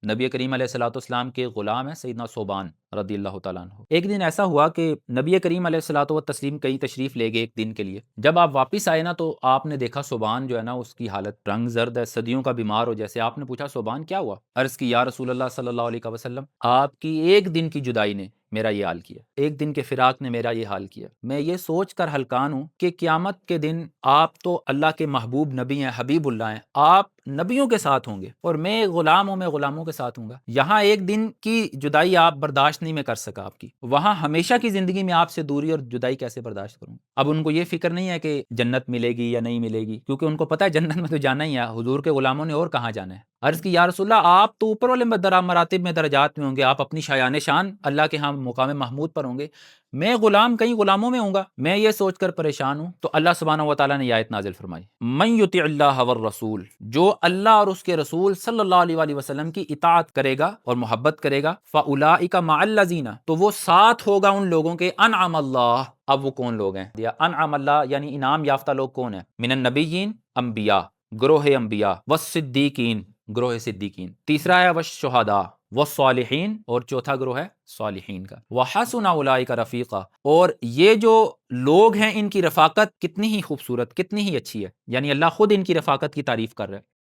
نبی کریم علیہ الصلوۃ والسلام کے غلام ہیں سیدنا ثوبان رضی اللہ تعالیٰ عنہ۔ ایک دن ایسا ہوا کہ نبی کریم علیہ الصلوۃ والتسلیم کہیں تشریف لے گئے ایک دن کے لیے۔ جب آپ واپس آئے نا تو آپ نے دیکھا ثوبان جو ہے نا اس کی حالت رنگ زرد ہے، صدیوں کا بیمار ہو جیسے۔ آپ نے پوچھا ثوبان کیا ہوا؟ عرض کی یا رسول اللہ صلی اللہ علیہ وسلم، آپ کی ایک دن کی جدائی نے میرا یہ حال کیا، ایک دن کے فراق نے میرا یہ حال کیا۔ میں یہ سوچ کر ہلکان ہوں کہ قیامت کے دن آپ تو اللہ کے محبوب نبی ہیں، حبیب اللہ ہیں، آپ نبیوں کے ساتھ ہوں گے اور میں غلام ہوں، میں غلاموں کے ساتھ ہوں گا۔ یہاں ایک دن کی جدائی آپ برداشت نہیں میں کر سکا آپ کی، وہاں ہمیشہ کی زندگی میں آپ سے دوری اور جدائی کیسے برداشت کروں؟ اب ان کو یہ فکر نہیں ہے کہ جنت ملے گی یا نہیں ملے گی، کیونکہ ان کو پتہ ہے جنت میں تو جانا ہی ہے، حضور کے غلاموں نے اور کہاں جانا ہے۔ عرض کی یا رسول اللہ، آپ تو اوپر والے مراتب میں درجات میں ہوں گے، آپ اپنی شایان شان اللہ کے ہاں مقام محمود پر ہوں گے، میں غلام کہیں غلاموں میں ہوں گا۔ میں یہ سوچ کر پریشان ہوں تو اللہ سبحانہ و تعالیٰ نے یہ آیت نازل فرمائی، من یطع اللہ والرسول، جو اللہ اور اس کے رسول صلی اللہ علیہ وآلہ وسلم کی اطاعت کرے گا اور محبت کرے گا، فاولئک مع الذین، تو وہ ساتھ ہوگا ان لوگوں کے انعم اللہ۔ اب وہ کون لوگ ہیں؟ انعم اللہ یعنی انعام یافتہ لوگ کون ہیں؟ من النبیین، انبیاء، گروہ انبیاء، والصدیقین، گروہ صدیقین، تیسرا ہے والشہداء والصالحین، اور چوتھا گروہ ہے صالحین کا۔ وحسن اولئک رفیقا، اور یہ جو لوگ ہیں ان کی رفاقت کتنی ہی خوبصورت، کتنی ہی اچھی ہے، یعنی اللہ خود ان کی رفاقت کی تعریف کر رہا ہے۔